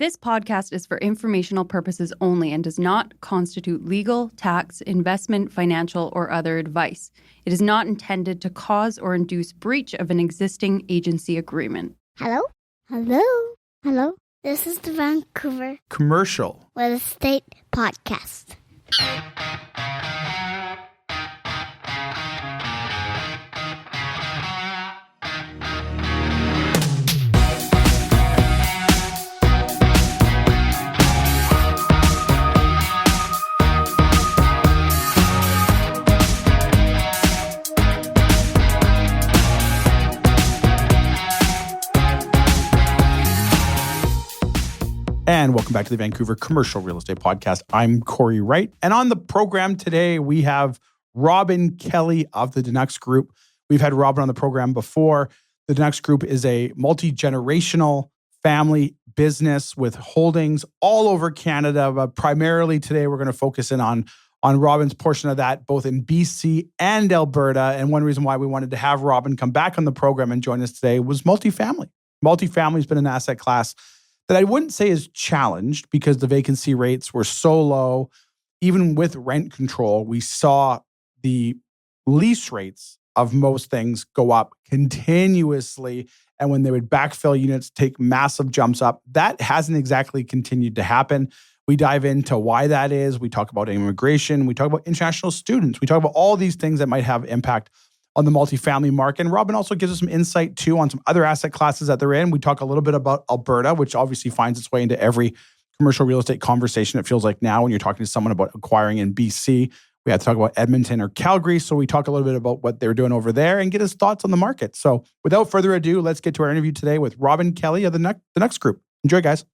This podcast is for informational purposes only and does not constitute legal, tax, investment, financial, or other advice. It is not intended to cause or induce breach of an existing agency agreement. Hello? Hello? Hello? This is the Vancouver Commercial Real Estate Podcast. And welcome back to the Vancouver Commercial Real Estate Podcast. I'm Cory Wright. And on the program today, we have Robin Kelley of the Denux Group. We've had Robin on the program before. The Denux Group is a multi-generational family business with holdings all over Canada. But primarily today, we're going to focus in on Robin's portion of that, both in BC and Alberta. And one reason why we wanted to have Robin come back on the program and join us today was multifamily. Multifamily has been an asset class that I wouldn't say is challenged because the vacancy rates were so low. Even with rent control, we saw the lease rates of most things go up continuously. And when they would backfill units, take massive jumps up. That hasn't exactly continued to happen. We dive into why that is. We talk about immigration. We talk about international students. We talk about all these things that might have impact on the multifamily market. And Robin also gives us some insight too on some other asset classes that they're in. We talk a little bit about Alberta, which obviously finds its way into every commercial real estate conversation, it feels like now when you're talking to someone about acquiring in BC. We had to talk about Edmonton or Calgary. So we talk a little bit about what they're doing over there and get his thoughts on the market. So without further ado, let's get to our interview today with Robin Kelley of the Denux Group. Enjoy, guys.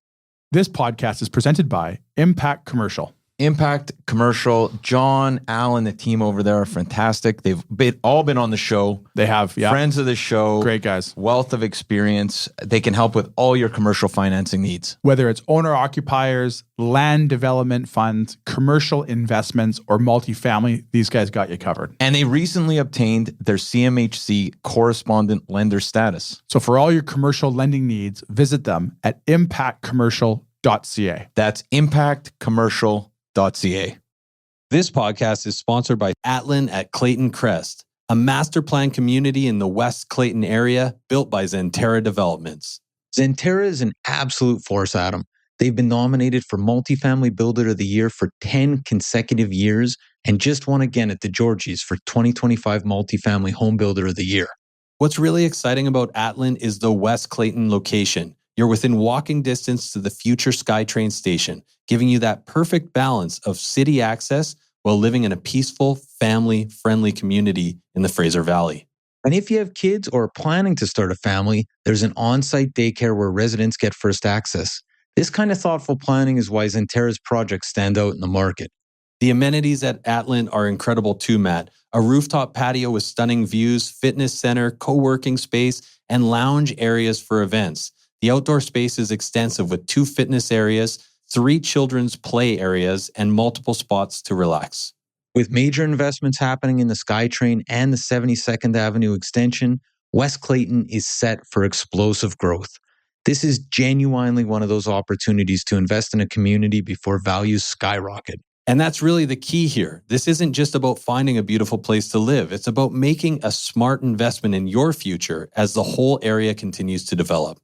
This podcast is presented by Impact Commercial. Impact Commercial, John, Alan, the team over there are fantastic. They've all been on the show. They have, yeah. Friends of the show. Great guys. Wealth of experience. They can help with all your commercial financing needs. Whether it's owner-occupiers, land development funds, commercial investments, or multifamily, these guys got you covered. And they recently obtained their CMHC correspondent lender status. So for all your commercial lending needs, visit them at impactcommercial.ca. That's impactcommercial.ca. This podcast is sponsored by Atlin at Clayton Crest, a master plan community in the West Clayton area built by Zenterra Developments. Zenterra is an absolute force, Adam. They've been nominated for Multifamily Builder of the Year for 10 consecutive years and just won again at the Georgies for 2025 Multifamily Home Builder of the Year. What's really exciting about Atlin is the West Clayton location. You're within walking distance to the future SkyTrain station, giving you that perfect balance of city access while living in a peaceful, family-friendly community in the Fraser Valley. And if you have kids or are planning to start a family, there's an on-site daycare where residents get first access. This kind of thoughtful planning is why Zenterra's projects stand out in the market. The amenities at Atlin are incredible too, Matt. A rooftop patio with stunning views, fitness center, co-working space, and lounge areas for events. The outdoor space is extensive with 2 fitness areas, 3 children's play areas, and multiple spots to relax. With major investments happening in the SkyTrain and the 72nd Avenue extension, West Clayton is set for explosive growth. This is genuinely one of those opportunities to invest in a community before values skyrocket. And that's really the key here. This isn't just about finding a beautiful place to live. It's about making a smart investment in your future as the whole area continues to develop.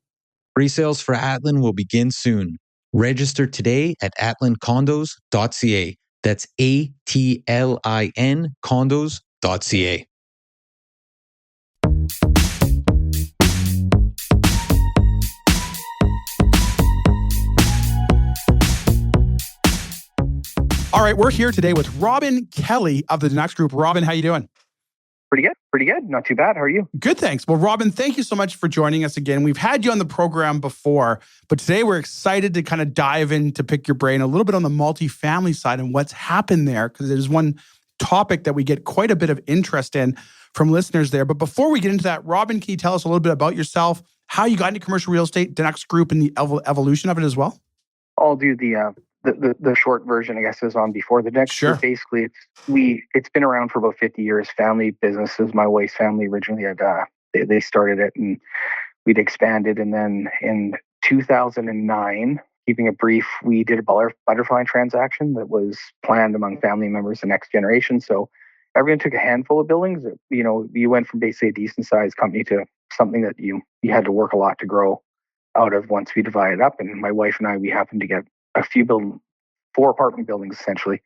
Pre-sales for Atlin will begin soon. Register today at atlincondos.ca. That's ATLIN condos.ca. All right, we're here today with Robin Kelley of the Denux Group. Robin, how you doing? Pretty good. Not too bad. How are you? Good, thanks. Well, Robin, thank you so much for joining us again. We've had you on the program before, but today we're excited to kind of dive in to pick your brain a little bit on the multifamily side and what's happened there, because there's one topic that we get quite a bit of interest in from listeners there. But before we get into that, Robin, can you tell us a little bit about yourself, how you got into commercial real estate, Denux Group, and the evolution of it as well? I'll do the short version, I guess, is on before the next. Sure. Basically, it's been around for about 50 years. Family businesses. My wife's family originally had they started it, and we'd expanded. And then in 2009, keeping it brief, we did a butterfly transaction that was planned among family members the next generation. So everyone took a handful of buildings. You went from basically a decent sized company to something that you had to work a lot to grow out of once we divided up. And my wife and I, we happened to get four apartment buildings essentially.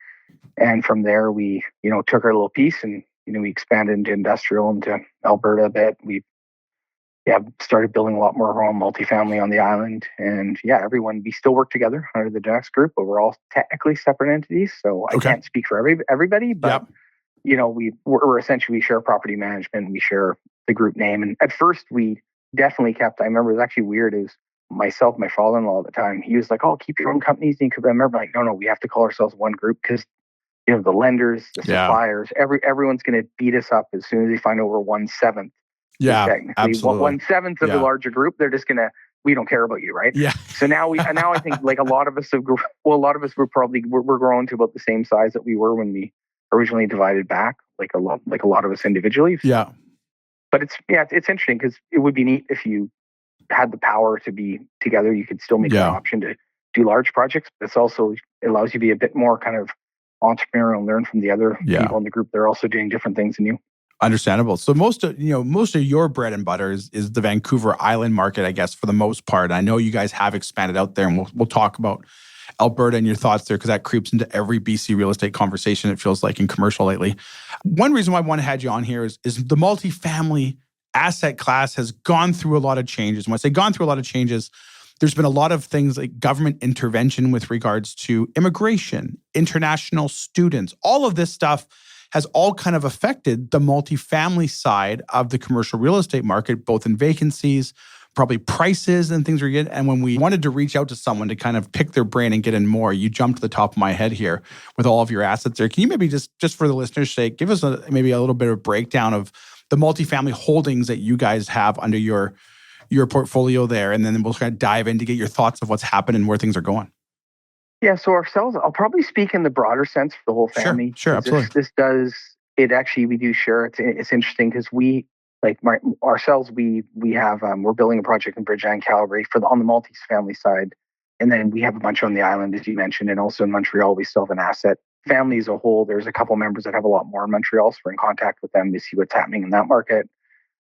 And from there, we, took our little piece and, we expanded into industrial, into Alberta a bit. We started building a lot more of our own multifamily on the island. And we still work together under the Denux Group, but we're all technically separate entities. So I can't speak for everybody, but we're essentially, we share property management, we share the group name. And at first we definitely kept, I remember it was actually weird, it was myself, my father-in-law at the time, he was like, "Oh, keep your own companies." And I remember like, no, we have to call ourselves one group because the lenders, the suppliers, everyone's going to beat us up as soon as they find out we're 1/7. Yeah, technically absolutely. 1/7 of the larger group. They're just gonna, we don't care about you, right? Yeah. So now I think like a lot of us we're growing to about the same size that we were when we originally divided back, like a lot of us individually. Yeah. But it's interesting because it would be neat if you had the power to be together. You could still make an option to do large projects, but it allows you to be a bit more kind of entrepreneurial and learn from the other people in the group. They're also doing different things than you. Understandable. So most of your bread and butter is the Vancouver Island market, I guess, for the most part. I know you guys have expanded out there, and we'll talk about Alberta and your thoughts there because that creeps into every BC real estate conversation, it feels like, in commercial lately. One reason why I want to have you on here is the multifamily asset class has gone through a lot of changes. And when I say gone through a lot of changes, there's been a lot of things like government intervention with regards to immigration, international students, all of this stuff has all kind of affected the multifamily side of the commercial real estate market, both in vacancies, probably prices and things are good. And when we wanted to reach out to someone to kind of pick their brain and get in more, you jumped to the top of my head here with all of your assets there. Can you maybe just for the listeners' sake, give us maybe a little bit of a breakdown of the multifamily holdings that you guys have under your portfolio there, and then we'll kind of dive in to get your thoughts of what's happened and where things are going. Yeah, so ourselves, I'll probably speak in the broader sense for the whole family. Sure, absolutely. We do share. It's interesting because we, like ourselves, we have, we're building a project in Bridge and Calgary on the multi-family side. And then we have a bunch on the island, as you mentioned, and also in Montreal, we still have an asset. Family as a whole, there's a couple members that have a lot more in Montreal, so we're in contact with them to see what's happening in that market.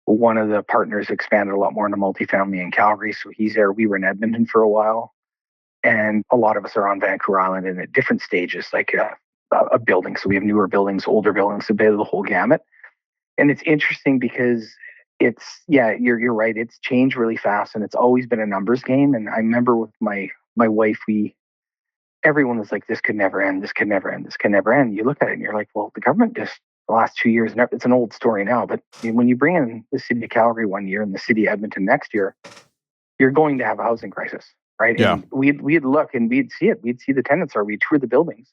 One of the partners expanded a lot more into multifamily in Calgary, so he's there. We were in Edmonton for a while. And a lot of us are on Vancouver Island and at different stages, like a building. So we have newer buildings, older buildings, a bit of the whole gamut. And it's interesting because you're right. It's changed really fast and it's always been a numbers game. And I remember with my wife, everyone was like, this could never end. This could never end. This can never end. You look at it and you're like, well, the government the last 2 years, it's an old story now, but when you bring in the city of Calgary one year and the city of Edmonton next year, you're going to have a housing crisis. Right. Yeah. And we'd look and we'd see it. We'd see the tenants we'd tour the buildings.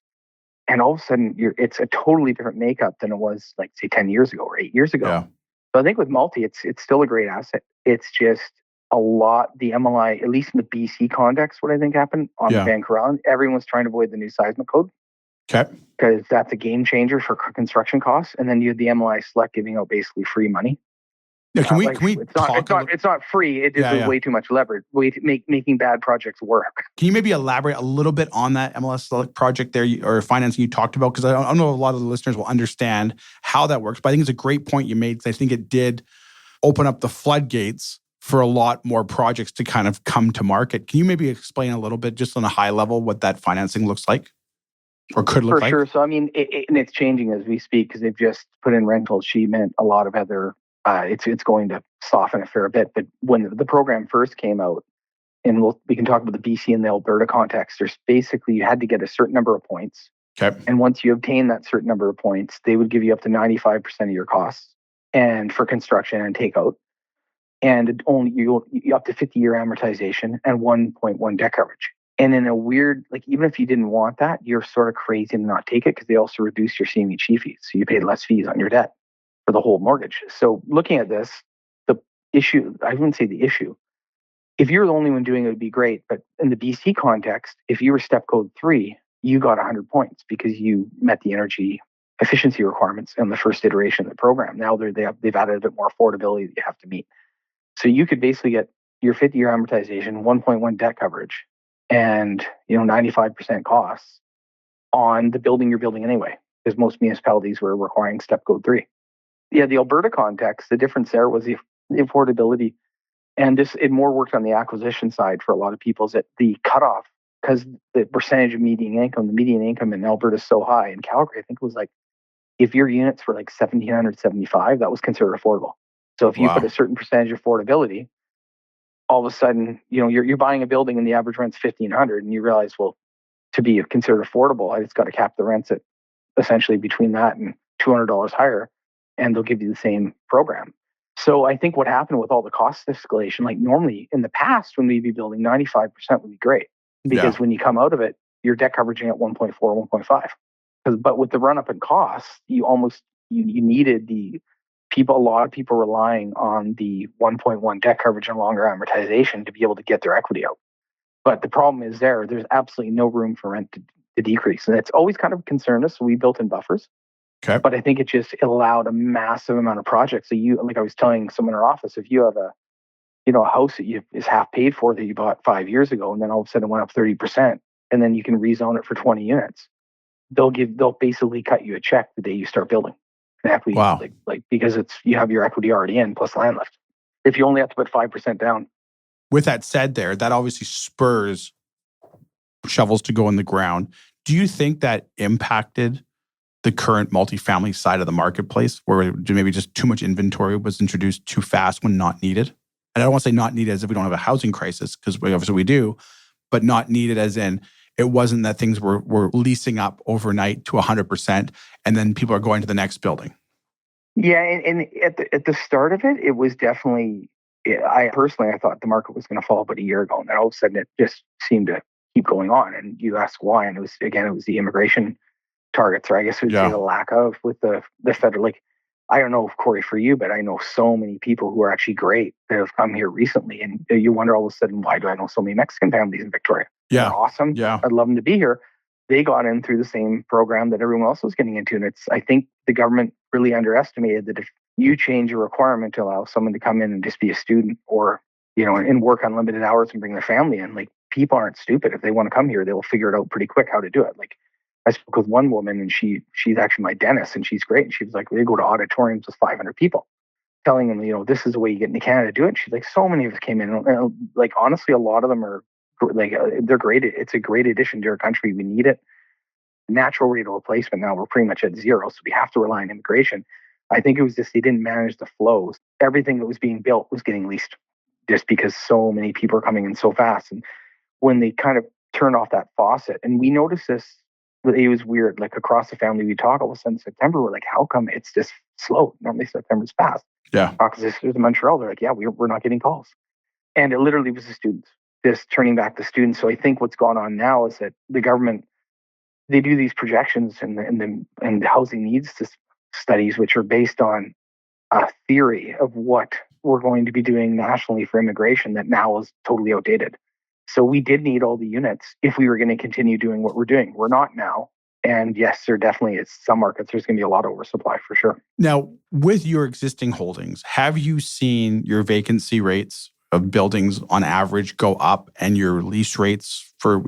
And all of a sudden it's a totally different makeup than it was like say 10 years ago or 8 years ago. Yeah. So I think with multi, it's still a great asset. It's just a lot, the MLI, at least in the BC context, what I think happened on the Vancouver Island, everyone's trying to avoid the new seismic code. Okay. Because that's a game changer for construction costs. And then you have the MLI Select giving out basically free money. Yeah, can we talk? It's not free. It is way too much leverage. Making bad projects work. Can you maybe elaborate a little bit on that MLS Select project there or financing you talked about? Because I don't know if a lot of the listeners will understand how that works. But I think it's a great point you made because I think it did open up the floodgates for a lot more projects to kind of come to market. Can you maybe explain a little bit, just on a high level, what that financing looks like or could look like? For sure. So I mean, it's changing as we speak because they've just put in rental achievement, a lot of other. It's going to soften a fair bit. But when the program first came out, and we can talk about the BC and the Alberta context, there's basically you had to get a certain number of points. Okay. And once you obtain that certain number of points, they would give you up to 95% of your costs and for construction and takeout. And only you up to 50-year amortization and 1.1 debt coverage. And in a weird, like even if you didn't want that, you're sort of crazy to not take it because they also reduce your CMHC fees. So you paid less fees on your debt for the whole mortgage. So looking at this, the issue, I wouldn't say the issue. If you're the only one doing it, it would be great. But in the BC context, if you were step code 3, you got 100 points because you met the energy efficiency requirements in the first iteration of the program. Now they've added a bit more affordability that you have to meet. So you could basically get your 50-year amortization, 1.1 debt coverage, and 95% costs on the building you're building anyway, because most municipalities were requiring step code 3. Yeah, the Alberta context, the difference there was the affordability, and it more worked on the acquisition side for a lot of people. Is that the cutoff, because the percentage of the median income in Alberta is so high. In Calgary, I think it was like, if your units were like 1,775, that was considered affordable. So if you put a certain percentage of affordability, all of a sudden, you're buying a building and the average rent's 1,500, and you realize, well, to be considered affordable, I just got to cap the rents at essentially between that and $200 higher, and they'll give you the same program. So I think what happened with all the cost escalation, like normally in the past when we'd be building, 95% would be great, because when you come out of it, you're debt coveraging at 1.4, 1.5. But with the run up in costs, you needed a lot of people relying on the 1.1 debt coverage and longer amortization to be able to get their equity out. But the problem is there's absolutely no room for rent to decrease. And it's always kind of concerned us. So we built in buffers. Okay. But I think it just allowed a massive amount of projects. So like I was telling someone in our office, if you have a house that is half paid for that you bought 5 years ago, and then all of a sudden it went up 30%, and then you can rezone it for 20 units, they'll basically cut you a check the day you start building. Equity, wow. Because you have your equity already in plus land lift. If you only have to put 5% down. With that said, that obviously spurs shovels to go in the ground. Do you think that impacted the current multifamily side of the marketplace, where maybe just too much inventory was introduced too fast when not needed? And I don't want to say not needed as if we don't have a housing crisis, because obviously we do, but not needed as in it wasn't that things were leasing up overnight to 100%, and then people are going to the next building. Yeah, and at the start of it, it was definitely. I thought the market was going to fall about a year ago, and then all of a sudden it just seemed to keep going on. And you ask why, and it was the immigration targets, or I guess it was the lack of with the federal. Like, I don't know if Cory for you, but I know so many people who are actually great that have come here recently, and you wonder all of a sudden, why do I know so many Mexican families in Victoria? Yeah, they're awesome. Yeah, I'd love them to be here. They got in through the same program that everyone else was getting into, and I think the government really underestimated that if you change a requirement to allow someone to come in and just be a student, or and work on limited hours and bring their family in, like, people aren't stupid. If they want to come here, they will figure it out pretty quick how to do it. Like, I spoke with one woman, and she's actually my dentist, and she's great. And she was like, they go to auditoriums with 500 people, telling them, this is the way you get into Canada to do it. And she's like, so many of us came in, and like, honestly, a lot of them are like, they're great. It's a great addition to our country. We need it. Natural rate of replacement now, we're pretty much at zero, so we have to rely on immigration. I think it was just they didn't manage the flows. Everything that was being built was getting leased, just because so many people are coming in so fast. And when they kind of turned off that faucet, and we noticed this, it was weird. Like, across the family, we talk all of a sudden September, we're like, how come it's just slow? Normally September's fast. Yeah. Talk to sisters in Montreal, they're like, yeah, we're not getting calls. And it literally was the students, just turning back the students. So I think what's gone on now is that the government, they do these projections and the housing needs studies, which are based on a theory of what we're going to be doing nationally for immigration that now is totally outdated. So we did need all the units if we were going to continue doing what we're doing. We're not now. And yes, there definitely is some markets, there's going to be a lot of oversupply for sure. Now, with your existing holdings, have you seen your vacancy rates of buildings on average go up and your lease rates for,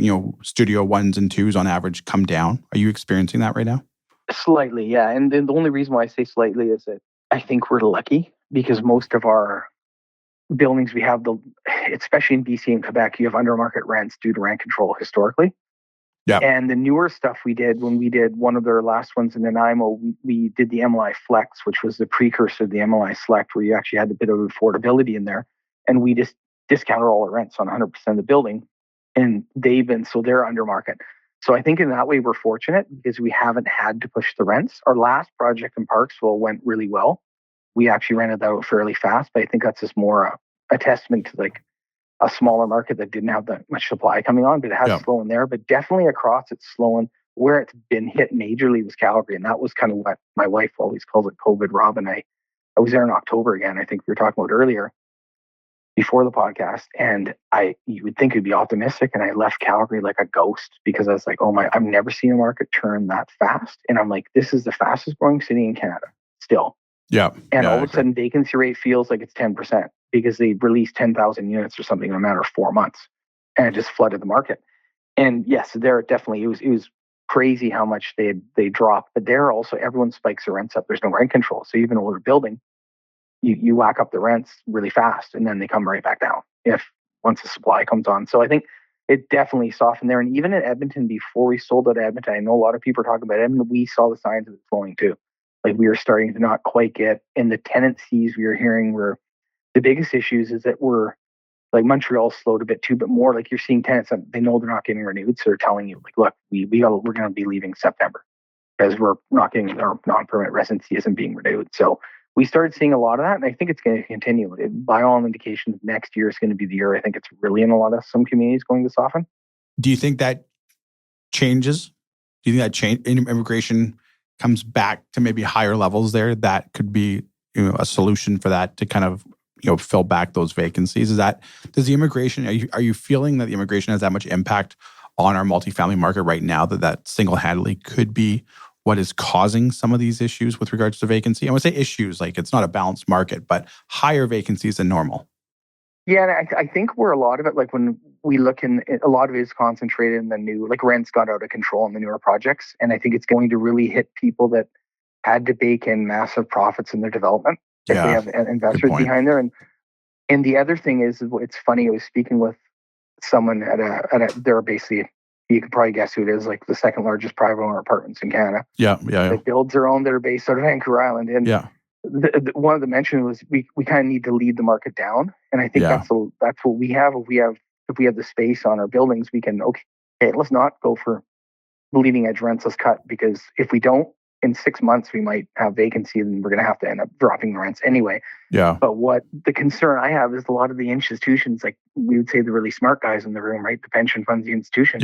studio 1s and 2s on average come down? Are you experiencing that right now? Slightly, yeah. And then the only reason why I say slightly is that I think we're lucky, because most of our buildings we have, especially in BC and Quebec, you have under market rents due to rent control historically. Yeah. And the newer stuff we did, when we did one of their last ones in Nanaimo, we did the MLI Flex, which was the precursor to the MLI Select, where you actually had a bit of affordability in there. And we just discounted all the rents on 100% of the building. And they're under market. So I think in that way, we're fortunate because we haven't had to push the rents. Our last project in Parksville went really well. We actually rented that out fairly fast, but I think that's just more a testament to like a smaller market that didn't have that much supply coming on, but it has slowed there. But definitely across it's slowing. Where it's been hit majorly was Calgary. And that was kind of what my wife always calls it COVID, Robin. I was there in October again. I think we were talking about earlier before the podcast. And you would think it'd be optimistic. And I left Calgary like a ghost because I was like, I've never seen a market turn that fast. And I'm like, this is the fastest growing city in Canada still. Yeah. And all of a sudden vacancy rate feels like it's 10% because they released 10,000 units or something in a matter of 4 months and it just flooded the market. And yes, there definitely it was crazy how much they dropped. But there also everyone spikes their rents up. There's no rent control. So even an older building, you whack up the rents really fast and then they come right back down if once the supply comes on. So I think it definitely softened there. And even in Edmonton, before we sold out Edmonton, I know a lot of people are talking about Edmonton. We saw the signs of it flowing too. Like we were starting to not quite get, and the tenancies we were hearing were the biggest issues is that we're like Montreal slowed a bit too, but more like you're seeing tenants that they know they're not getting renewed. So they're telling you like, look, we're going to be leaving September because we're not getting our non-permanent residency isn't being renewed. So we started seeing a lot of that, and I think it's going to continue. By all indications, next year is going to be the year. I think it's really in a lot of some communities going to soften. Do you think that changes? Do you think that immigration comes back to maybe higher levels there? That could be a solution for that to kind of fill back those vacancies. Does the immigration? Are you feeling that the immigration has that much impact on our multifamily market right now that single-handedly could be what is causing some of these issues with regards to vacancy? I would say issues, like it's not a balanced market, but higher vacancies than normal. Yeah, and I think where a lot of it, like when we look in, a lot of it is concentrated in the new, like rents got out of control in the newer projects. And I think it's going to really hit people that had to bake in massive profits in their development. If they have investors behind there. And the other thing is, it's funny, I was speaking with someone they're basically, you can probably guess who it is, like the second largest private owner apartments in Canada. Yeah. That builds their own that are based out of Vancouver Island. And one of the mentions was we kind of need to lead the market down. And I think that's what we have. If we have the space on our buildings, we can, okay, let's not go for leading edge rents, let's cut, because if we don't, in 6 months, we might have vacancy and we're going to have to end up dropping the rents anyway. Yeah. But what the concern I have is a lot of the institutions, like we would say the really smart guys in the room, right? The pension funds, the institutions,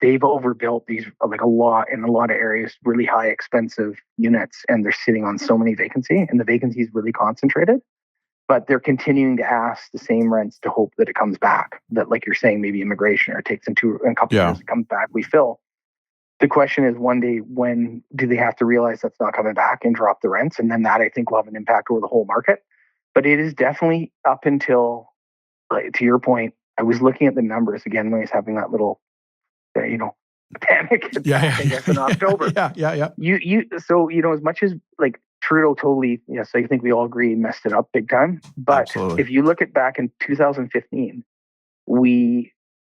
they've overbuilt these like a lot in a lot of areas, really high expensive units, and they're sitting on so many vacancy, and the vacancy is really concentrated. But they're continuing to ask the same rents to hope that it comes back. That, like you're saying, maybe immigration or it takes a couple of years to come back, we fill. The question is, one day, when do they have to realize that's not coming back and drop the rents? And then that, I think, will have an impact over the whole market. But it is definitely up until, like, to your point, I was looking at the numbers again when I was having that little, panic attack, I guess, in October. So, as much as, like, Trudeau totally, yes, I think we all agree, messed it up big time. But if you look at back in 2015,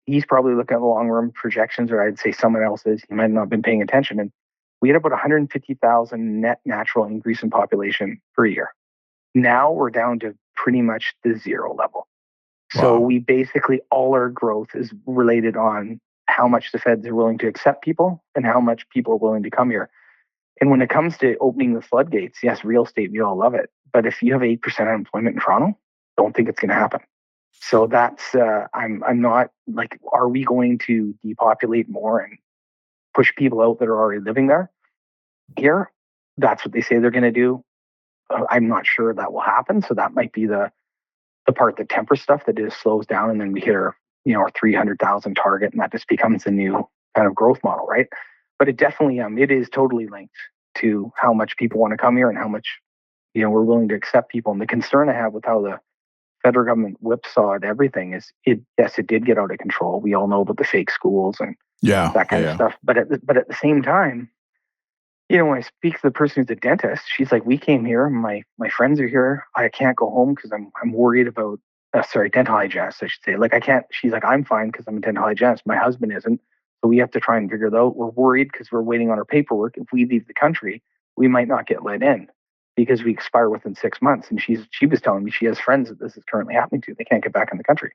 he's probably looking at the long-run projections, or I'd say someone else is. He might not have been paying attention. And we had about 150,000 net natural increase in population per year. Now we're down to pretty much the zero level. Wow. So we basically, all our growth is related on how much the feds are willing to accept people and how much people are willing to come here. And when it comes to opening the floodgates, yes, real estate, we all love it. But if you have 8% unemployment in Toronto, don't think it's going to happen. So that's, I'm not like, are we going to depopulate more and push people out that are already living there? Here, that's what they say they're going to do. I'm not sure that will happen. So that might be the part that tempers stuff, that just slows down, and then we hit our 300,000 target, and that just becomes the new kind of growth model, right? But it definitely, it is totally linked to how much people want to come here and how much, we're willing to accept people. And the concern I have with how the federal government whipsawed everything is, it did get out of control. We all know about the fake schools and that kind of stuff. But at the same time, when I speak to the person who's a dentist, she's like, we came here, my friends are here. I can't go home because I'm worried about, dental hygienist, I should say. Like, I can't, she's like, I'm fine because I'm a dental hygienist. My husband isn't. So we have to try and figure it out. We're worried because we're waiting on our paperwork. If we leave the country, we might not get let in because we expire within 6 months. And she was telling me she has friends that this is currently happening to. They can't get back in the country.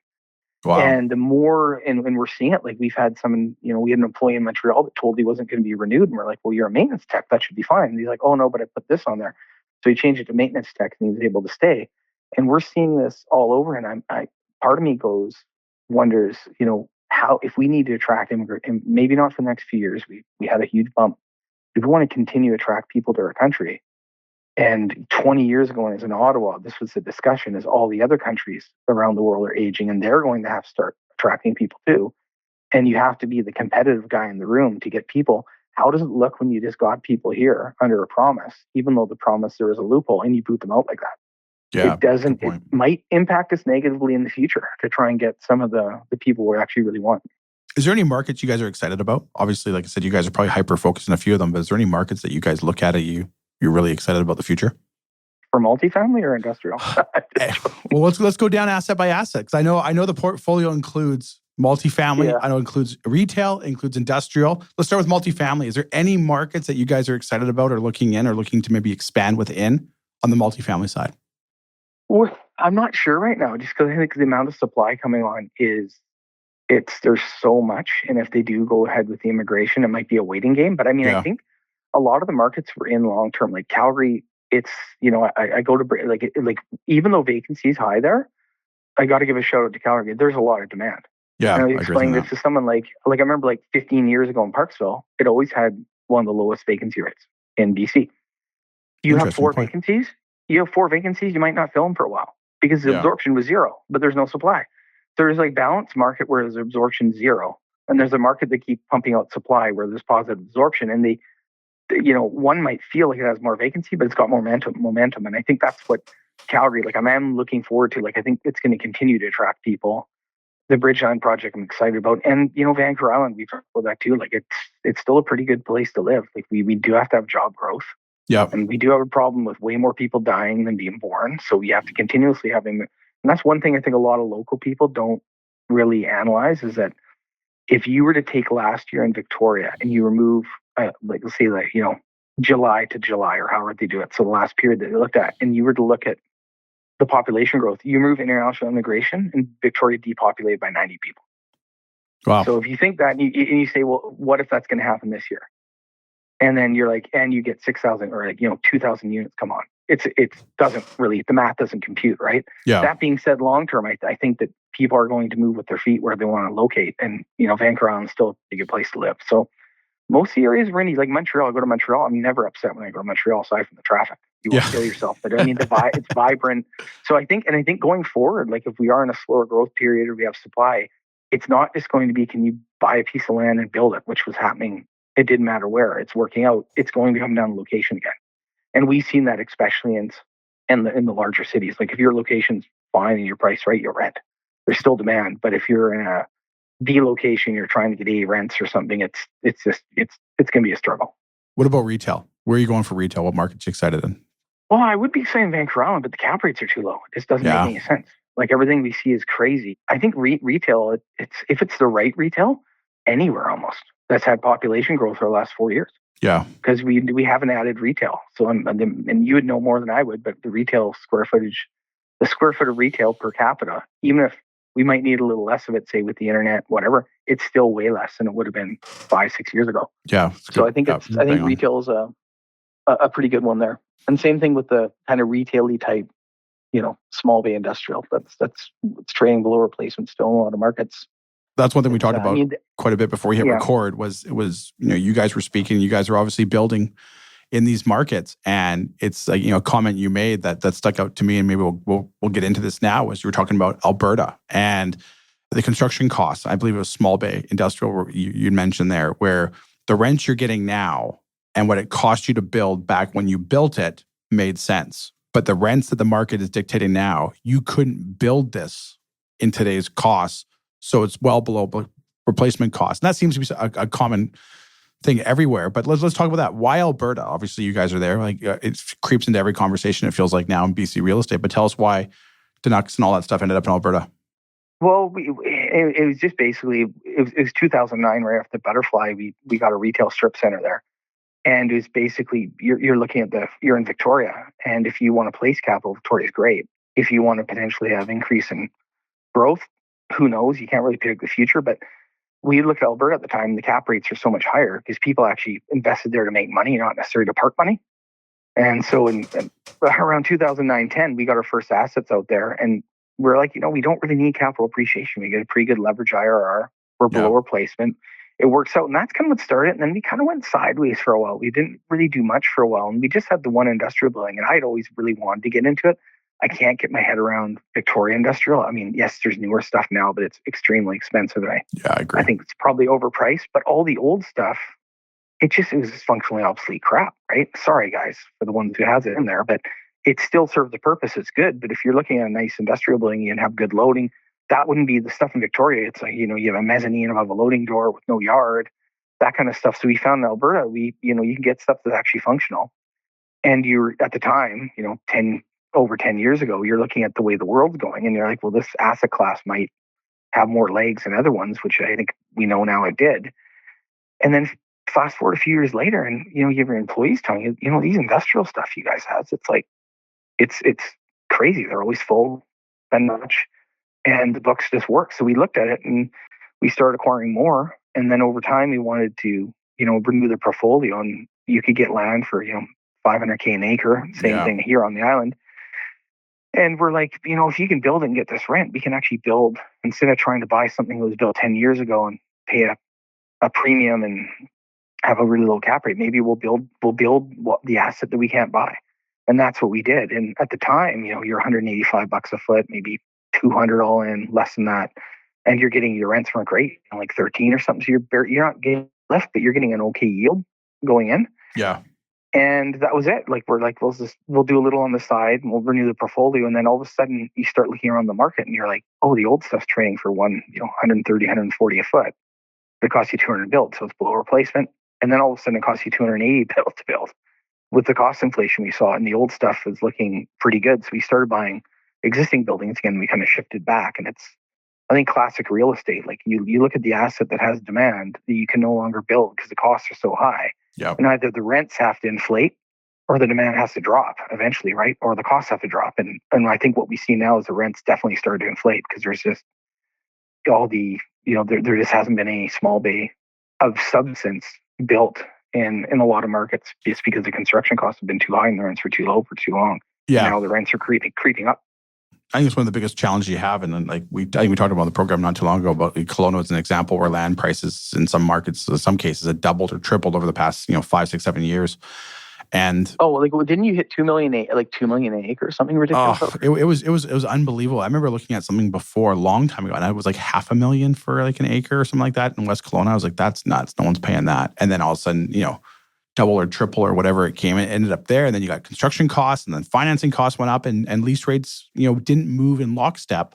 Wow. And the more, and we're seeing it, like we've had someone, we had an employee in Montreal that told he wasn't going to be renewed. And we're like, well, you're a maintenance tech. That should be fine. And he's like, oh no, but I put this on there. So he changed it to maintenance tech and he was able to stay. And we're seeing this all over. And part of me wonders, how, if we need to attract immigrants, and maybe not for the next few years, we had a huge bump. If we want to continue to attract people to our country, and 20 years ago when I was in Ottawa, this was the discussion, is all the other countries around the world are aging and they're going to have to start attracting people too. And you have to be the competitive guy in the room to get people. How does it look when you just got people here under a promise, even though the promise there is a loophole, and you boot them out like that? Yeah, it might impact us negatively in the future to try and get some of the people we actually really want. Is there any markets you guys are excited about? Obviously, like I said, you guys are probably hyper-focused on a few of them, but is there any markets that you guys look at you're really excited about the future? For multifamily or industrial? Well, let's go down asset by asset, because I know the portfolio includes multifamily. Yeah. I know it includes retail, includes industrial. Let's start with multifamily. Is there any markets that you guys are excited about or looking in or looking to maybe expand within on the multifamily side? Well, I'm not sure right now, just because I think the amount of supply coming on there's so much. And if they do go ahead with the immigration, it might be a waiting game. But I mean, Yeah. I think a lot of the markets we're in long term, like Calgary, it's, I go to, like, even though vacancy is high there, I got to give a shout out to Calgary. There's a lot of demand. Yeah, And I I was agree with explaining you on this to someone like I remember like 15 years ago in Parksville, it always had one of the lowest vacancy rates in BC. You have Interesting point. You have four vacancies, you might not fill them for a while because the Yeah. absorption was zero, but there's no supply. There's like balanced market where there's absorption zero, and there's a market that keeps pumping out supply where there's positive absorption. And one might feel like it has more vacancy, but it's got more momentum. And I think that's what Calgary, like I'm looking forward to. Like I think it's going to continue to attract people. The Bridgeline project I'm excited about. And Vancouver Island, we've talked about that too. Like it's still a pretty good place to live. Like we do have to have job growth. Yeah. And we do have a problem with way more people dying than being born. So we have to continuously have them. And that's one thing I think a lot of local people don't really analyze is that if you were to take last year in Victoria and you remove, let's say July to July or however they do it. So the last period that they looked at, and you were to look at the population growth, you remove international immigration and Victoria depopulated by 90 people. Wow. So if you think that and you say, well, what if that's going to happen this year? And then you're like, and you get 6,000 or 2,000 units come on. It doesn't really, the math doesn't compute, right? Yeah. That being said, long term, I think that people are going to move with their feet where they want to locate. And, Vancouver Island is still a pretty good place to live. So most of the areas we're in, like Montreal, I go to Montreal. I'm never upset when I go to Montreal, aside from the traffic. You won't kill yourself. But I mean, it's vibrant. So I think going forward, like if we are in a slower growth period or we have supply, it's not just going to be, can you buy a piece of land and build it, which was happening. It didn't matter where it's working out. It's going to come down to location again. And we've seen that especially in the larger cities. Like if your location's fine and your price right, you'll rent. There's still demand. But if you're in a B location, you're trying to get A rents or something, it's going to be a struggle. What about retail? Where are you going for retail? What markets are you excited in? Well, I would be saying Vancouver Island, but the cap rates are too low. It just doesn't make any sense. Like everything we see is crazy. I think retail, if it's the right retail, anywhere almost that's had population growth for the last 4 years. Yeah. Because we haven't added retail. So and you would know more than I would, but the retail square footage, the square foot of retail per capita, even if we might need a little less of it, say with the internet, whatever, it's still way less than it would have been 5-6 years ago. Yeah. So I think retail is a pretty good one there. And same thing with the kind of retail-y type, small bay industrial. It's trading below replacement still in a lot of markets. That's one thing we talked about quite a bit before we hit record was you guys were speaking, you guys are obviously building in these markets. And it's like, a comment you made that stuck out to me, and maybe we'll get into this now, was you were talking about Alberta and the construction costs. I believe it was small bay industrial you mentioned there, where the rents you're getting now and what it cost you to build back when you built it made sense. But the rents that the market is dictating now, you couldn't build this in today's costs. So it's well below replacement cost. And that seems to be a common thing everywhere. But let's talk about that. Why Alberta? Obviously, you guys are there. Like it creeps into every conversation, it feels like now in BC real estate. But tell us why Denux and all that stuff ended up in Alberta. Well, it was just basically, it was 2009, right after Butterfly, we got a retail strip center there. And it was basically, you're looking at you're in Victoria. And if you want to place capital, Victoria's great. If you want to potentially have increase in growth, who knows? You can't really predict the future. But we looked at Alberta at the time, the cap rates are so much higher because people actually invested there to make money, not necessarily to park money. And so in around 2009-10, we got our first assets out there. And we're like, we don't really need capital appreciation. We get a pretty good leverage IRR. We're below replacement. It works out. And that's kind of what started. And then we kind of went sideways for a while. We didn't really do much for a while. And we just had the one industrial building. And I'd always really wanted to get into it. I can't get my head around Victoria industrial. I mean, yes, there's newer stuff now, but it's extremely expensive. And I agree. I think it's probably overpriced. But all the old stuff, it was just functionally obsolete crap, right? Sorry, guys, for the ones who has it in there. But it still serves the purpose. It's good. But if you're looking at a nice industrial building and have good loading, that wouldn't be the stuff in Victoria. It's like, you have a mezzanine above a loading door with no yard, that kind of stuff. So we found in Alberta, you can get stuff that's actually functional. And you're at the time, over 10 years ago, you're looking at the way the world's going and you're like, well, this asset class might have more legs than other ones, which I think we know now it did. And then fast forward a few years later and, you have your employees telling you, these industrial stuff you guys have, it's like, it's crazy. They're always full, spend much, and the books just work. So we looked at it and we started acquiring more. And then over time, we wanted to, renew the portfolio, and you could get land for, $500K an acre. Same thing here on the island. And we're like, if you can build it and get this rent, we can actually build, instead of trying to buy something that was built 10 years ago and pay a premium and have a really low cap rate. Maybe we'll build what the asset that we can't buy. And that's what we did. And at the time, you're $185 a foot, maybe 200 all in, less than that. And you're getting, your rents weren't great, like 13 or something. So you're not getting lift, but you're getting an okay yield going in. Yeah. And that was it. Like, we're like, we'll do a little on the side and we'll renew the portfolio. And then all of a sudden you start looking around the market and you're like, oh, the old stuff's trading for 130, 140 a foot. It costs you 200 to build. So it's below replacement. And then all of a sudden it costs you 280 to build. With the cost inflation we saw, and the old stuff was looking pretty good. So we started buying existing buildings again. We kind of shifted back, and it's, I think, classic real estate. Like you look at the asset that has demand that you can no longer build because the costs are so high. Yeah. And either the rents have to inflate or the demand has to drop eventually, right? Or the costs have to drop. And I think what we see now is the rents definitely started to inflate because there's just all the, there just hasn't been any small bay of substance built in a lot of markets just because the construction costs have been too high and the rents were too low for too long. Yeah. Now the rents are creeping up. I think it's one of the biggest challenges you have. And then I think we talked about the program not too long ago about Kelowna as an example where land prices in some markets, in some cases, have doubled or tripled over the past, 5, 6, 7 years. And didn't you hit 2 million an acre or something ridiculous? It was unbelievable. I remember looking at something before a long time ago, and it was like $500,000 for like an acre or something like that in West Kelowna. I was like, that's nuts. No one's paying that. And then all of a sudden, double or triple or whatever it came, it ended up there. And then you got construction costs, and then financing costs went up, and lease rates, didn't move in lockstep,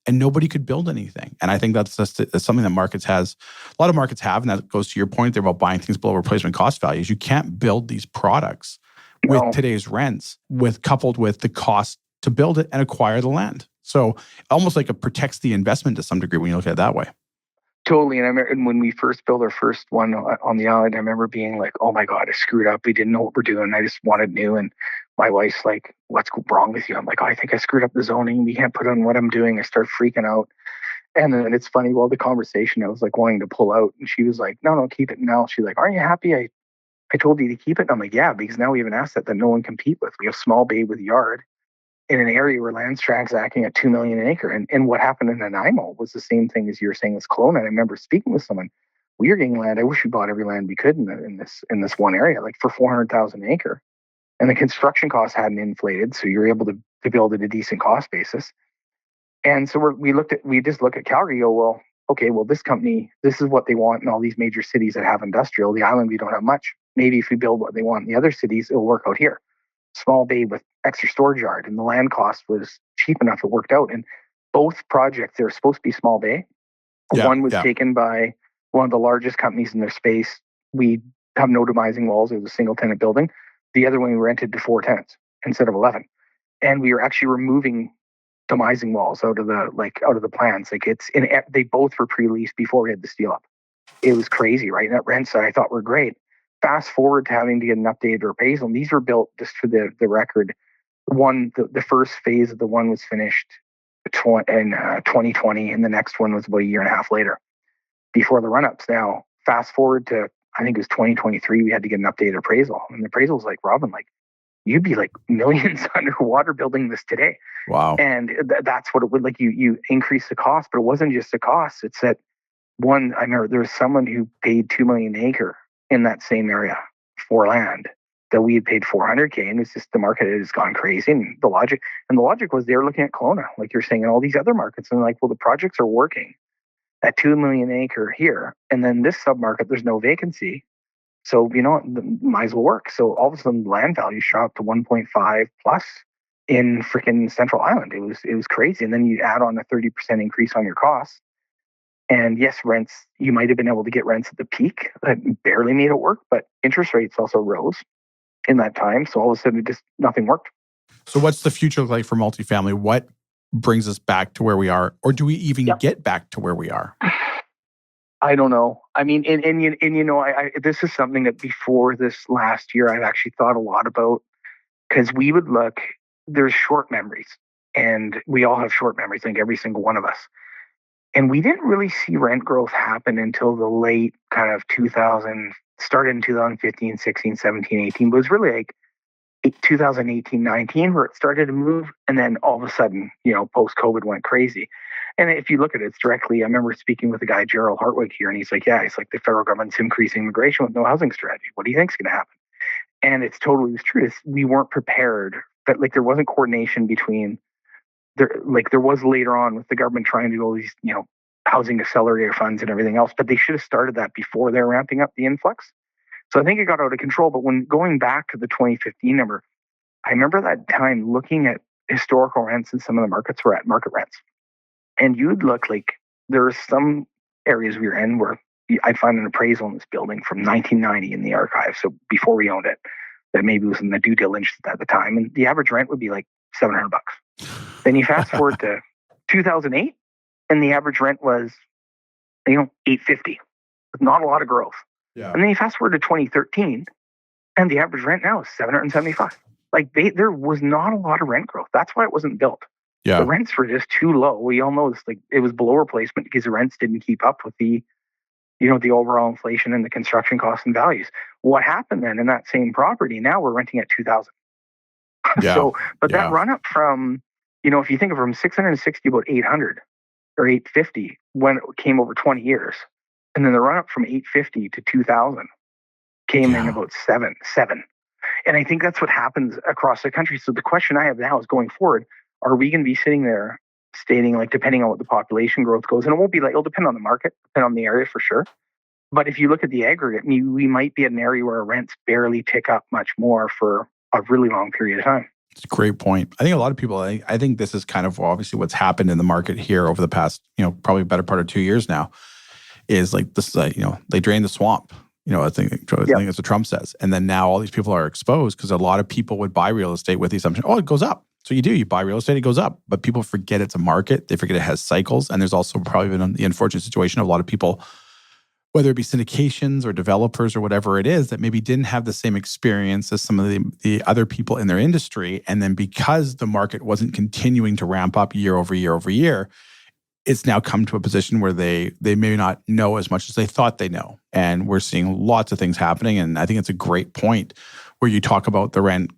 and nobody could build anything. And I think that's something that a lot of markets have, and that goes to your point there about buying things below replacement cost values. You can't build these products with today's rents, coupled with the cost to build it and acquire the land. So almost like it protects the investment to some degree when you look at it that way. Totally. And I remember when we first built our first one on the island, I remember being like, oh my God, I screwed up. We didn't know what we're doing. I just wanted new. And my wife's like, what's wrong with you? I'm like, oh, I think I screwed up the zoning. We can't put on what I'm doing. I start freaking out. And then it's funny, the conversation, I was like wanting to pull out. And she was like, no, keep it now. She's like, aren't you happy I told you to keep it? And I'm like, yeah, because now we have an asset that no one can compete with. We have small bay with yard in an area where land's transacting at $2 million an acre. And what happened in Nanaimo was the same thing as you were saying with Kelowna. And I remember speaking with someone, we are getting land. I wish we bought every land we could in this one area, like for $400,000 an acre. And the construction costs hadn't inflated. So you're able to build at a decent cost basis. And so we just look at Calgary, this company, this is what they want in all these major cities that have industrial. The island, we don't have much. Maybe if we build what they want in the other cities, it'll work out here. Small bay with extra storage yard, and the land cost was cheap enough. It worked out. And both projects, they're supposed to be small bay. One was taken by one of the largest companies in their space. We have no demising walls. It was a single tenant building. The other one we rented to 4 tenants instead of 11. And we were actually removing demising walls out of the plans. They both were pre-leased before we had the steel up. It was crazy, right? And that rents that I thought were great. Fast forward to having to get an updated appraisal. And these were built, just for the record, the first phase of the one was finished in 2020, and the next one was about a year and a half later, before the run-ups. Now, fast forward to, I think it was 2023, we had to get an updated appraisal. And the appraisal was like, Robin, you'd be like millions underwater building this today. Wow. And that's what it would, you increase the cost, but it wasn't just the cost. It's that I remember there was someone who paid $2 million an acre in that same area for land that we had paid $400K, and it's just the market has gone crazy. And the logic was they were looking at Kelowna, like you're saying, and all these other markets, and the projects are working at $2 million an acre here, and then this submarket there's no vacancy, so might as well work. So all of a sudden, land values shot up to 1.5 plus in freaking Central Island. It was crazy. And then you add on a 30% increase on your costs. And yes, rents, you might have been able to get rents at the peak that barely made it work, but interest rates also rose in that time. So all of a sudden, nothing worked. So what's the future look like for multifamily? What brings us back to where we are? Or do we even get back to where we are? I don't know. I mean, this is something that before this last year, I've actually thought a lot about, because we would look, there's short memories, and we all have short memories, I think every single one of us. And we didn't really see rent growth happen until the late kind of 2000, started in 2015, 16, 17, 18, but it was really like 2018, 19 where it started to move. And then all of a sudden, post-COVID went crazy. And if you look at it, it's directly, I remember speaking with a guy, Gerald Hartwig here, and he's like, the federal government's increasing immigration with no housing strategy. What do you think is going to happen? And it's totally true. We weren't prepared, but there wasn't coordination between there was later on with the government trying to do all these, housing accelerator funds and everything else, but they should have started that before they're ramping up the influx. So I think it got out of control. But when going back to the 2015 number, I remember that time looking at historical rents in some of the markets were at market rents. And you'd look like there were some areas we were in where I'd find an appraisal in this building from 1990 in the archive. So before we owned it, that maybe was in the due diligence at the time. And the average rent would be like $700. Then you fast forward to 2008, and the average rent was, $850. Not a lot of growth. Yeah. And then you fast forward to 2013, and the average rent now is $775. There was not a lot of rent growth. That's why it wasn't built. Yeah. The rents were just too low. We all know this. It was below replacement because the rents didn't keep up with the overall inflation and the construction costs and values. What happened then in that same property? Now we're renting at $2,000. Yeah. That run up from, if you think of from 660 about 800 or 850 when it came over 20 years, and then the run up from 850 to 2,000 came in about seven. And I think that's what happens across the country. So the question I have now is going forward, are we going to be sitting there stating, depending on what the population growth goes, and it won't be it'll depend on the market, depend on the area for sure. But if you look at the aggregate, we might be at an area where rents barely tick up much more for a really long period of time. It's a great point. I think a lot of people, I think this is kind of obviously what's happened in the market here over the past, probably better part of 2 years now, is this, they drained the swamp. I think that's what Trump says. And then now all these people are exposed because a lot of people would buy real estate with the assumption, it goes up. So you buy real estate, it goes up. But people forget it's a market. They forget it has cycles. And there's also probably been the unfortunate situation of a lot of people, whether it be syndications or developers or whatever it is, that maybe didn't have the same experience as some of the other people in their industry. And then because the market wasn't continuing to ramp up year over year over year, it's now come to a position where they may not know as much as they thought they know. And we're seeing lots of things happening. And I think it's a great point where you talk about the rent,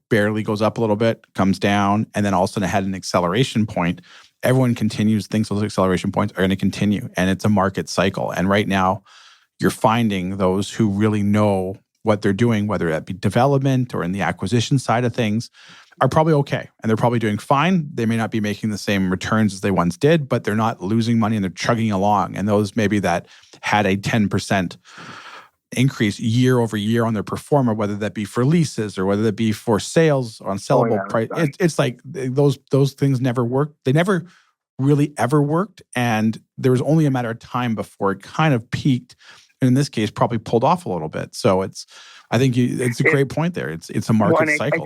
barely goes up a little bit, comes down, and then all of a sudden it had an acceleration point. Everyone thinks those acceleration points are going to continue. And it's a market cycle. And right now, you're finding those who really know what they're doing, whether that be development or in the acquisition side of things, are probably okay. And they're probably doing fine. They may not be making the same returns as they once did, but they're not losing money and they're chugging along. And those maybe that had a 10% increase year over year on their performer, whether that be for leases or whether that be for sales on sellable price. It's like those things never worked. They never really ever worked. And there was only a matter of time before it kind of peaked. And in this case, probably pulled off a little bit. So it's a great point there. It's a market cycle.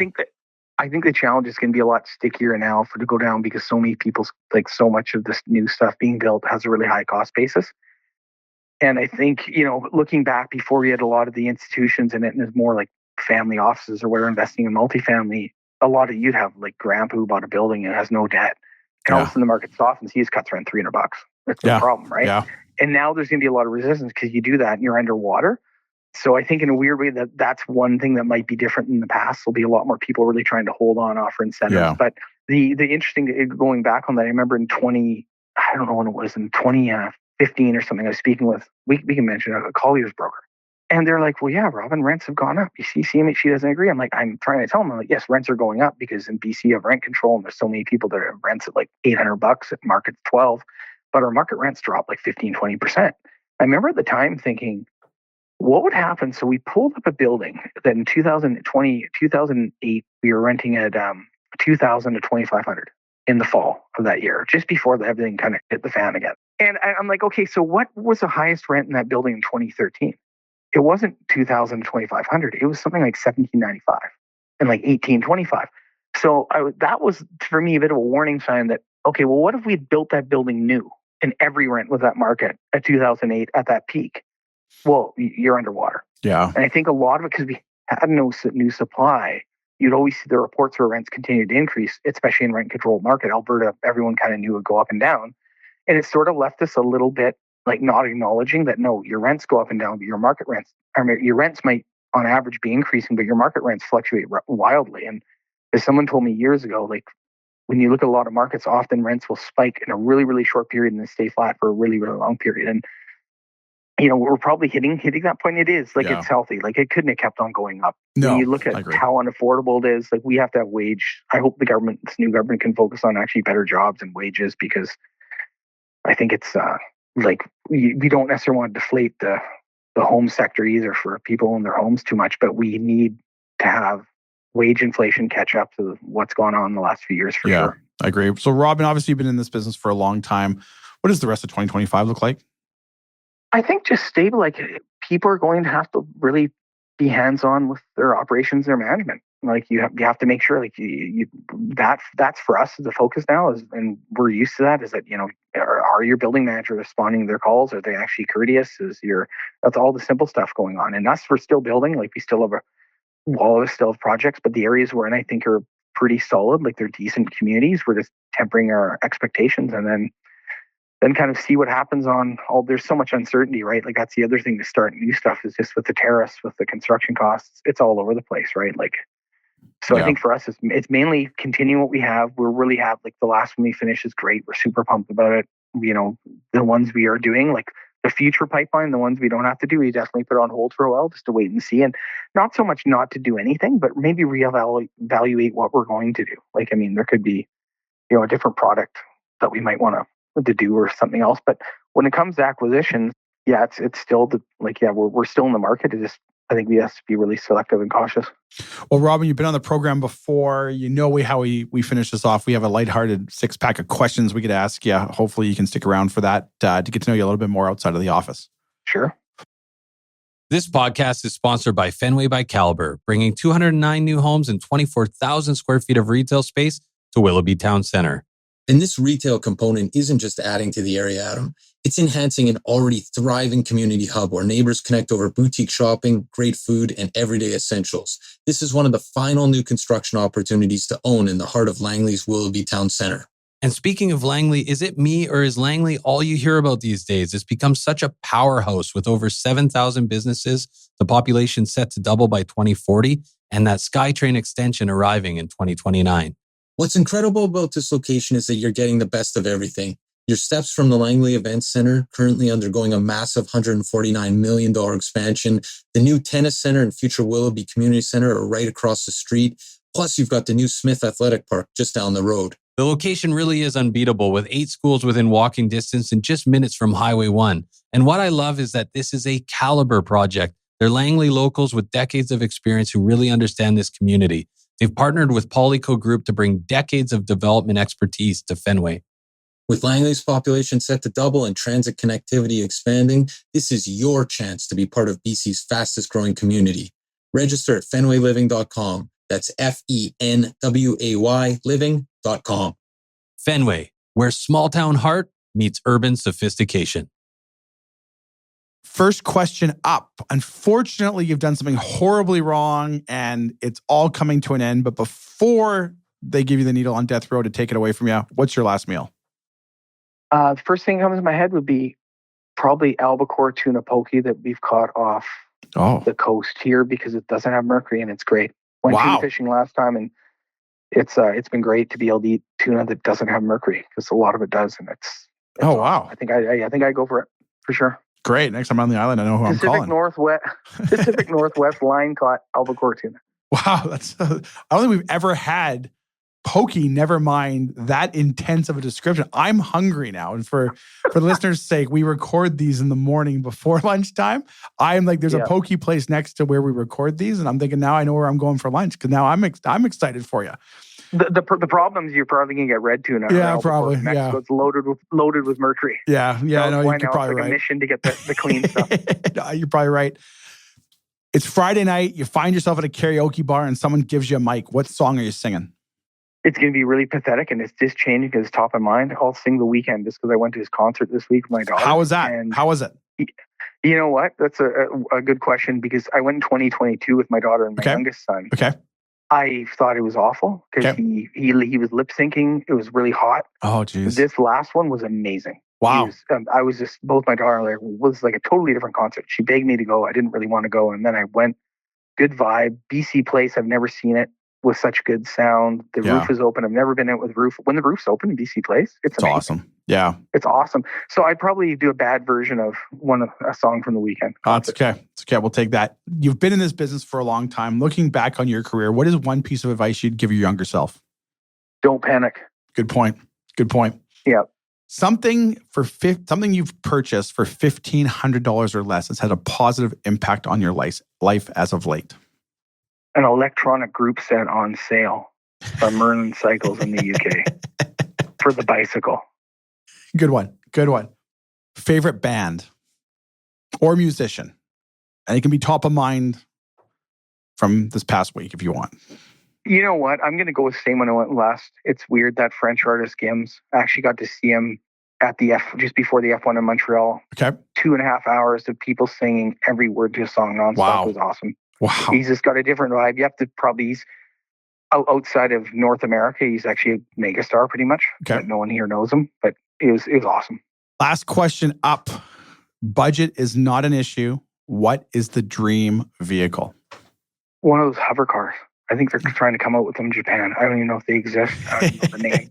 I think the challenge is going to be a lot stickier now to go down because so many people's so much of this new stuff being built has a really high cost basis. And I think, looking back before we had a lot of the institutions in it and it's more like family offices or whatever investing in multifamily, a lot of you'd have grandpa who bought a building and has no debt. And all of a sudden the market softens, he just cuts rent $300. That's no problem, right? Yeah. And now there's going to be a lot of resistance because you do that and you're underwater. So I think in a weird way that's one thing that might be different in the past. There'll be a lot more people really trying to hold on, offer incentives. Yeah. But the interesting, going back on that, I remember in 2015 or something, I was speaking with, we can mention a Collier's broker. And they're like, well, yeah, Robin, rents have gone up. You see, CMHC doesn't agree. I'm trying to tell them, yes, rents are going up because in BC you have rent control and there's so many people that have rents at $800 at market's 12, but our market rents drop 15, 20%. I remember at the time thinking, what would happen? So we pulled up a building that in 2008, we were renting at $2,000 to $2,500 in the fall of that year, just before everything kind of hit the fan again. And I'm like, okay, so what was the highest rent in that building in 2013? It wasn't $2,000 to $2,500. It was something like $1,795 and like $1,825. So that was for me a bit of a warning sign that, okay, well, what if we had built that building new and every rent was at market at 2008 at that peak? Well, you're underwater. Yeah. And I think a lot of it, because we had no new supply, you'd always see the reports where rents continued to increase, especially in rent-controlled market. Alberta, everyone kind of knew it would go up and down. And it sort of left us a little bit like not acknowledging that, no, your rents go up and down, but your market rents, your rents might on average be increasing, but your market rents fluctuate wildly. And as someone told me years ago, like when you look at a lot of markets, often rents will spike in a really, really short period and then stay flat for a really, really long period. And we're probably hitting that point. It is like it's healthy. Like it couldn't have kept on going up. No, when you look at how unaffordable it is, like we have to have wage. I hope this new government can focus on actually better jobs and wages, because I think it's like we don't necessarily want to deflate the home sector either for people in their homes too much, but we need to have wage inflation catch up to what's gone on in the last few years for sure. I agree. So Robin, obviously you've been in this business for a long time. What does the rest of 2025 look like? I think just stable. Like people are going to have to really be hands-on with their operations, their management. Like you have to make sure like that's for us the focus now is, and we're used to that, is that, are your building manager responding to their calls? Are they actually courteous? That's all the simple stuff going on. And us, we're still building, like we still have all of us still have projects, but the areas we're in, I think, are pretty solid. Like they're decent communities. We're just tempering our expectations and then kind of see what happens on all. There's so much uncertainty, right? Like that's the other thing to start new stuff is just with the tariffs, with the construction costs, it's all over the place, right? Like, so I think for us, it's mainly continue what we have. We're really have like the last one we finished is great. We're super pumped about it. The ones we are doing, like the future pipeline, the ones we don't have to do, we definitely put on hold for a while just to wait and see. And not so much not to do anything, but maybe reevaluate what we're going to do. Like, I mean, there could be, a different product that we might want to do or something else. But when it comes to acquisitions, it's still we're still in the market. I think we have to be really selective and cautious. Well, Robin, you've been on the program before. How we finish this off. We have a lighthearted 6-pack of questions we could ask you. Hopefully you can stick around for that to get to know you a little bit more outside of the office. Sure. This podcast is sponsored by Fenway by Caliber, bringing 209 new homes and 24,000 square feet of retail space to Willoughby Town Centre. And this retail component isn't just adding to the area, Adam. It's enhancing an already thriving community hub where neighbors connect over boutique shopping, great food, and everyday essentials. This is one of the final new construction opportunities to own in the heart of Langley's Willoughby Town Centre. And speaking of Langley, is it me or is Langley all you hear about these days? It's become such a powerhouse with over 7,000 businesses, the population set to double by 2040, and that SkyTrain extension arriving in 2029. What's incredible about this location is that you're getting the best of everything. Your steps from the Langley Events Center, currently undergoing a massive $149 million expansion. The new tennis center and future Willoughby Community Center are right across the street. Plus, you've got the new Smith Athletic Park just down the road. The location really is unbeatable, with 8 schools within walking distance and just minutes from Highway 1. And what I love is that this is a caliber project. They're Langley locals with decades of experience who really understand this community. They've partnered with Polyco Group to bring decades of development expertise to Fenway. With Langley's population set to double and transit connectivity expanding, this is your chance to be part of BC's fastest growing community. Register at fenwayliving.com. That's FENWAY living.com. Fenway, where small town heart meets urban sophistication. First question up. Unfortunately, you've done something horribly wrong and it's all coming to an end. But before they give you the needle on death row to take it away from you, what's your last meal? The first thing that comes to my head would be probably albacore tuna poke that we've caught off the coast here because it doesn't have mercury and it's great. Went tuna fishing last time and it's been great to be able to eat tuna that doesn't have mercury because a lot of it does, and it's wow. I think I go for it for sure. Great. Next time I'm on the island, I know who I'm calling. Pacific Northwest line caught albacore tuna. Wow, that's I don't think we've ever had pokey, never mind that intense of a description. I'm hungry now. And for the listeners' sake, we record these in the morning before lunchtime. I'm like, there's a pokey place next to where we record these. And I'm thinking now I know where I'm going for lunch because now I'm excited for you. The problem is you're probably gonna get red tuna. Yeah, probably. Mexico, it's loaded with mercury. Yeah. No, you're probably right. A mission to get the clean stuff. No, you're probably right. It's Friday night. You find yourself at a karaoke bar and someone gives you a mic. What song are you singing? It's going to be really pathetic, and it's just changing because it's top of mind. I'll sing The Weeknd just because I went to his concert this week with my daughter. How was that? How was it? You know what? That's a good question because I went in 2022 with my daughter and my youngest son. Okay. I thought it was awful because he was lip syncing. It was really hot. Oh, geez. This last one was amazing. Wow. I was just, both my daughter and I was like a totally different concert. She begged me to go. I didn't really want to go. And then I went. Good vibe. BC place. I've never seen it with such good sound. The roof is open. I've never been out with roof. When the roof's open in BC place, it's awesome. Yeah. It's awesome. So I'd probably do a bad version of a song from The Weeknd. Oh, it's okay. It's okay. We'll take that. You've been in this business for a long time. Looking back on your career, what is one piece of advice you'd give your younger self? Don't panic. Good point. Yeah. Something you've purchased for $1,500 or less has had a positive impact on your life as of late. An electronic group set on sale from Merlin Cycles in the UK for the bicycle. Good one. Favorite band or musician? And it can be top of mind from this past week if you want. You know what? I'm going to go with the same one I went last. It's weird that French artist Gims. I actually got to see him at just before the F1 in Montreal. Okay. 2.5 hours of people singing every word to a song nonstop. Wow. It was awesome. Wow. He's just got a different vibe. You have to he's outside of North America. He's actually a megastar pretty much. Okay. But no one here knows him, but it was awesome. Last question up. Budget is not an issue. What is the dream vehicle? One of those hover cars. I think they're trying to come out with them in Japan. I don't even know if they exist. I don't know the name.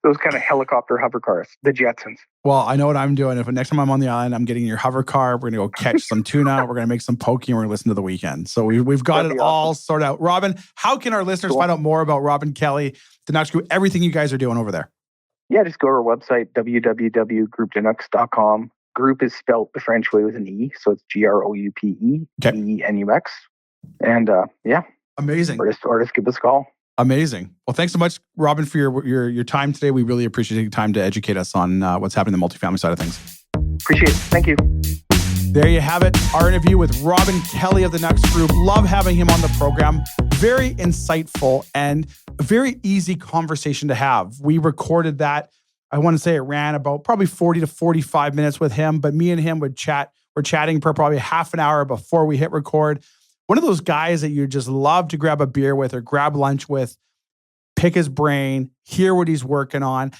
Those kind of helicopter hover cars, the Jetsons. Well, I know what I'm doing. If next time I'm on the island, I'm getting your hover car. We're going to go catch some tuna. We're going to make some poke and we're going to listen to The Weeknd. So we've got it all sorted out. Robin, how can our listeners find out more about Robin Kelley, Denux Group, everything you guys are doing over there? Yeah, just go to our website, www.groupedenux.com. Group is spelled the French way with an E, so it's GROUPE, ENUX. And amazing. Or just give us a call. Amazing. Well, thanks so much, Robin, for your time today. We really appreciate taking time to educate us on what's happening in the multifamily side of things. Appreciate it. Thank you. There you have it. Our interview with Robin Kelley of the Denux Group. Love having him on the program. Very insightful and a very easy conversation to have. We recorded that. I want to say it ran about probably 40 to 45 minutes with him, but me and him would chat. We're chatting for probably half an hour before we hit record. One of those guys that you just love to grab a beer with or grab lunch with, pick his brain, hear what he's working on,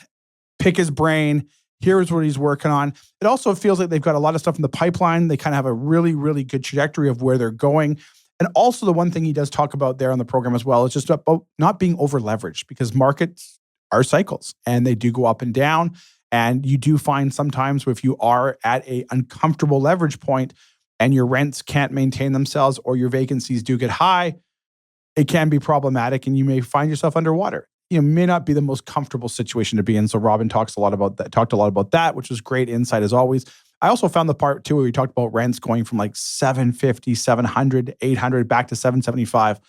pick his brain, here's what he's working on. It also feels like they've got a lot of stuff in the pipeline. They kind of have a really, really good trajectory of where they're going. And also the one thing he does talk about there on the program as well is just about not being over leveraged, because markets are cycles and they do go up and down. And you do find sometimes if you are at an uncomfortable leverage point and your rents can't maintain themselves or your vacancies do get high, it can be problematic and you may find yourself underwater. May not be the most comfortable situation to be in. So Robin talked a lot about that, which was great insight as always. I also found the part too where we talked about rents going from like 750, 700, 800 back to 775.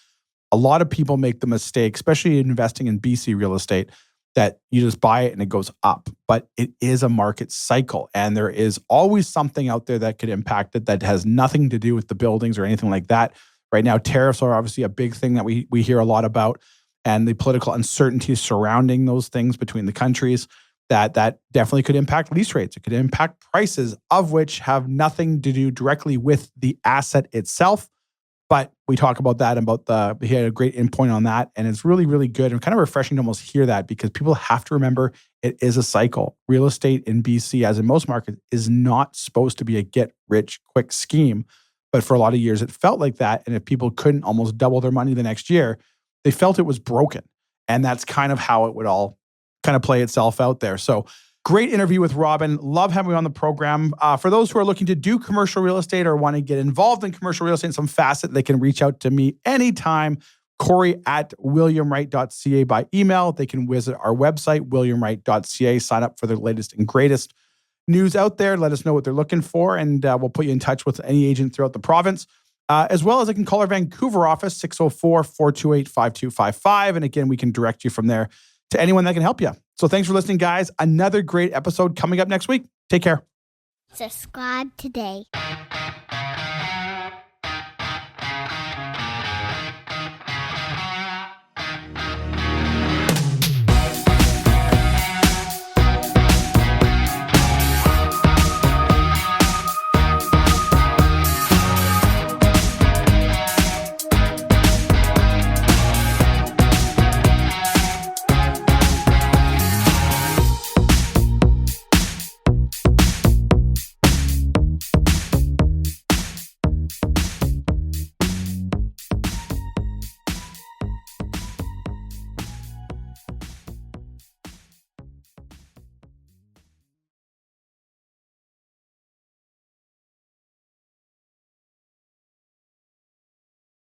A lot of people make the mistake, especially investing in BC real estate, that you just buy it and it goes up. But it is a market cycle and there is always something out there that could impact it that has nothing to do with the buildings or anything like that. Right now, tariffs are obviously a big thing that we hear a lot about, and the political uncertainty surrounding those things between the countries, that definitely could impact lease rates. It could impact prices, of which have nothing to do directly with the asset itself. But we talk about that, he had a great endpoint on that. And it's really, really good and kind of refreshing to almost hear that, because people have to remember it is a cycle. Real estate in BC, as in most markets, is not supposed to be a get rich quick scheme. But for a lot of years, it felt like that. And if people couldn't almost double their money the next year, they felt it was broken. And that's kind of how it would all kind of play itself out there. So great interview with Robin. Love having you on the program. For those who are looking to do commercial real estate or want to get involved in commercial real estate in some facet, they can reach out to me anytime. Cory at williamwright.ca by email. They can visit our website, williamwright.ca, sign up for the latest and greatest news out there. Let us know what they're looking for, and we'll put you in touch with any agent throughout the province. as well as I can call our Vancouver office, 604-428-5255. And again, we can direct you from there to anyone that can help you. So thanks for listening, guys. Another great episode coming up next week. Take care. Subscribe today.